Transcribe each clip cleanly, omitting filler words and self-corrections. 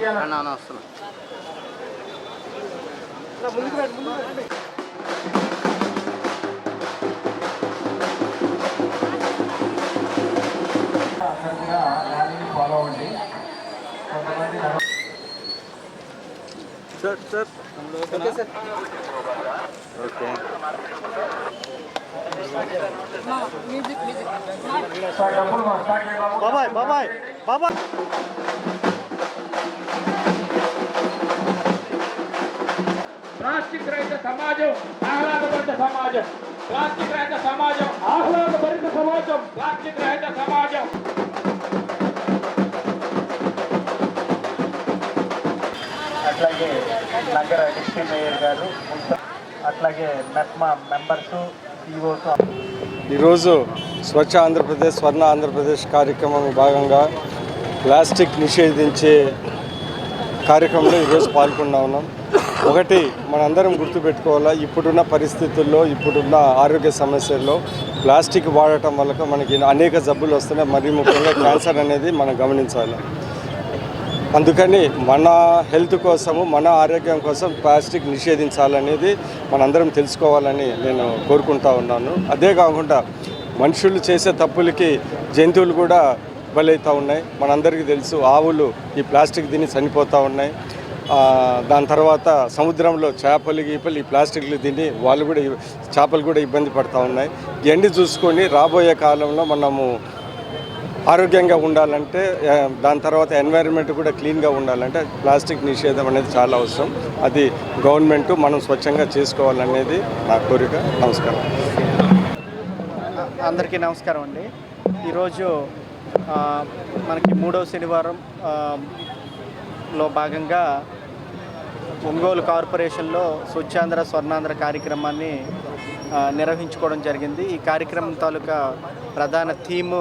వస్తున్నా. ఫాలో అవ్వండి. Sir sir okay బాబాయ్ బాబాయ్ బాబాయ్ ప్లాస్టిక్ రహిత సమాజం, ఆహ్లాదభరిత సమాజం. ప్లాస్టిక్ రహిత సమాజం, ఆహ్లాదభరిత సమాజం. ప్లాస్టిక్ రహిత సమాజం. అట్లాగే నగర డిస్ట్రిక్ట్ మేయర్ గారు, అట్లాగే మెప్మా మెంబర్సు, ఈఓస్. ఈరోజు స్వచ్ఛ ఆంధ్రప్రదేశ్ స్వర్ణ ఆంధ్రప్రదేశ్ కార్యక్రమం భాగంగా ప్లాస్టిక్ నిషేధించే కార్యక్రమంలో ఈరోజు పాల్గొన్నా ఉన్నాం. ఒకటి మనందరం గుర్తుపెట్టుకోవాలా, ఇప్పుడున్న పరిస్థితుల్లో ఇప్పుడున్న ఆరోగ్య సమస్యల్లో ప్లాస్టిక్ వాడటం వల్ల మనకి అనేక జబ్బులు వస్తున్నాయి. మరీ ముఖ్యంగా క్యాన్సర్ అనేది మనం గమనించాలి. అందుకని మన హెల్త్ కోసము మన ఆరోగ్యం కోసం ప్లాస్టిక్ నిషేధించాలనేది మనందరం తెలుసుకోవాలని నేను కోరుకుంటా ఉన్నాను. అదే కాకుండా మనుషులు చేసే తప్పులకి జంతువులు కూడా బలవుతూ ఉన్నాయి. మనందరికీ తెలుసు, ఆవులు ఈ ప్లాస్టిక్ తిని చనిపోతూ ఉన్నాయి. దాని తర్వాత సముద్రంలో చేపలు గీపలు ఈ ప్లాస్టిక్లు తిని వాళ్ళు కూడా చేపలు కూడా ఇబ్బంది పడుతూ ఉన్నాయి. ఇవన్నీ చూసుకొని రాబోయే కాలంలో మనము ఆరోగ్యంగా ఉండాలంటే, దాని తర్వాత ఎన్వైరన్మెంట్ కూడా క్లీన్గా ఉండాలంటే ప్లాస్టిక్ నిషేధం అనేది చాలా అవసరం. అది గవర్నమెంట్ మనం స్వచ్ఛంగా చేసుకోవాలనేది నా కోరిక. నమస్కారం. అందరికీ నమస్కారం అండి. ఈరోజు మనకి 3వ శనివారం లో భాగంగా ఒంగోలు కార్పొరేషన్లో స్వచ్ఛాంధ్ర స్వర్ణాంధ్ర కార్యక్రమాన్ని నిర్వహించుకోవడం జరిగింది. ఈ కార్యక్రమం తాలూకా ప్రధాన థీము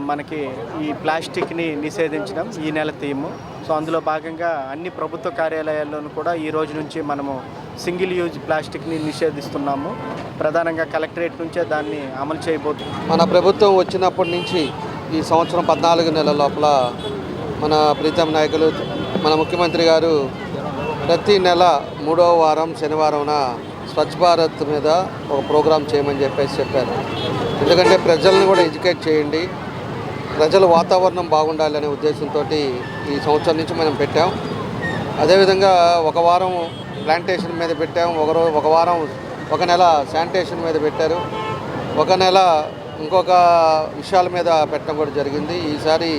మనకి ఈ ప్లాస్టిక్ని నిషేధించడం, ఈ నెల థీము. సో అందులో భాగంగా అన్ని ప్రభుత్వ కార్యాలయాల్లోనూ కూడా ఈ రోజు నుంచి మనము సింగిల్ యూజ్ ప్లాస్టిక్ని నిషేధిస్తున్నాము. ప్రధానంగా కలెక్టరేట్ నుంచే దాన్ని అమలు చేయబోతుంది. మన ప్రభుత్వం వచ్చినప్పటి నుంచి ఈ సంవత్సరం 14 నెలల లోపల మన ప్రీతం నాయకులు మన ముఖ్యమంత్రి గారు ప్రతి నెల 3వ వారం శనివారంన స్వచ్ఛ భారత్ మీద ఒక ప్రోగ్రాం చేయమని చెప్పారు. ఎందుకంటే ప్రజలను కూడా ఎడ్యుకేట్ చేయండి, ప్రజల వాతావరణం బాగుండాలి అనే ఉద్దేశంతో ఈ సంవత్సరం నుంచి మనం పెట్టాం. అదేవిధంగా ఒక వారం ప్లాంటేషన్ మీద పెట్టాం, ఒక వారం ఒక నెల శానిటేషన్ మీద పెట్టారు, ఒక నెల ఇంకొక విషయాల మీద పెట్టడం కూడా జరిగింది. ఈసారి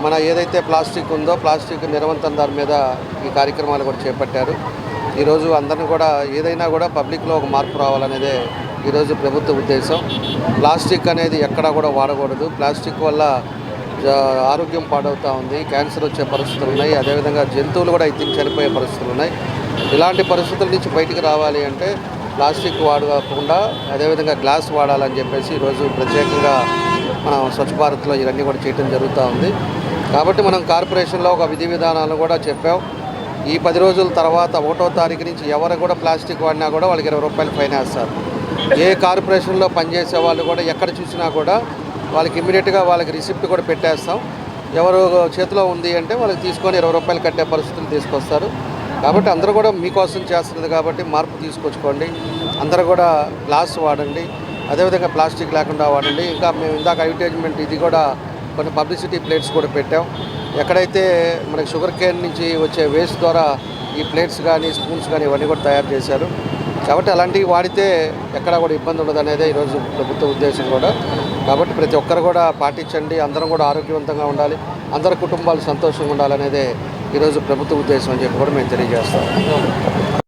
మన ఏదైతే ప్లాస్టిక్ ఉందో ప్లాస్టిక్ నిరవంతరం దాని మీద ఈ కార్యక్రమాలు కూడా చేపట్టారు. ఈరోజు అందరిని కూడా ఏదైనా కూడా పబ్లిక్లో ఒక మార్పు రావాలనేదే ఈరోజు ప్రభుత్వ ఉద్దేశం. ప్లాస్టిక్ అనేది ఎక్కడా కూడా వాడకూడదు. ప్లాస్టిక్ వల్ల ఆరోగ్యం పాడవుతూ ఉంది, క్యాన్సర్ వచ్చే పరిస్థితులు ఉన్నాయి. అదేవిధంగా జంతువులు కూడా అయితే చనిపోయే పరిస్థితులు ఉన్నాయి. ఇలాంటి పరిస్థితుల నుంచి బయటికి రావాలి అంటే ప్లాస్టిక్ వాడకుండా అదేవిధంగా గ్లాస్ వాడాలని చెప్పేసి ఈరోజు ప్రత్యేకంగా మనం స్వచ్ఛ భారత్లో ఇవన్నీ కూడా చేయడం జరుగుతూ ఉంది. కాబట్టి మనం కార్పొరేషన్లో ఒక విధి విధానాలను కూడా చెప్పాం. ఈ 10 రోజుల తర్వాత 1వ తారీఖు నుంచి ఎవరు కూడా ప్లాస్టిక్ వాడినా కూడా వాళ్ళకి 20 రూపాయలు ఫైన్ వేస్తారు. ఏ కార్పొరేషన్లో పనిచేసే వాళ్ళు కూడా ఎక్కడ చూసినా కూడా వాళ్ళకి ఇమ్మీడియట్గా వాళ్ళకి రిసిప్ట్ కూడా పెట్టేస్తాం. ఎవరు చేతిలో ఉంది అంటే వాళ్ళకి తీసుకొని 20 రూపాయలు కట్టే పరిస్థితులు తీసుకొస్తారు. కాబట్టి అందరూ కూడా మీకోసం చేస్తున్నది కాబట్టి మార్పు తీసుకొచ్చుకోండి. అందరూ కూడా గ్లాస్ వాడండి, అదేవిధంగా ప్లాస్టిక్ లేకుండా వాడండి. ఇంకా మేము ఇందాక అడ్వర్టైజ్మెంట్ ఇది కూడా కొన్ని పబ్లిసిటీ ప్లేట్స్ కూడా పెట్టాం. ఎక్కడైతే మనకి షుగర్ కేన్ నుంచి వచ్చే వేస్ట్ ద్వారా ఈ ప్లేట్స్ కానీ స్పూన్స్ కానీ ఇవన్నీ కూడా తయారు చేశారు. కాబట్టి అలాంటివి వాడితే ఎక్కడా కూడా ఇబ్బంది ఉండదు అనేదే ఈరోజు ప్రభుత్వ ఉద్దేశం కూడా. కాబట్టి ప్రతి ఒక్కరు కూడా పాటించండి, అందరం కూడా ఆరోగ్యవంతంగా ఉండాలి, అందరి కుటుంబాలు సంతోషంగా ఉండాలనేదే ఈరోజు ప్రభుత్వ ఉద్దేశం అని చెప్పి కూడా మేము తెలియజేస్తాం.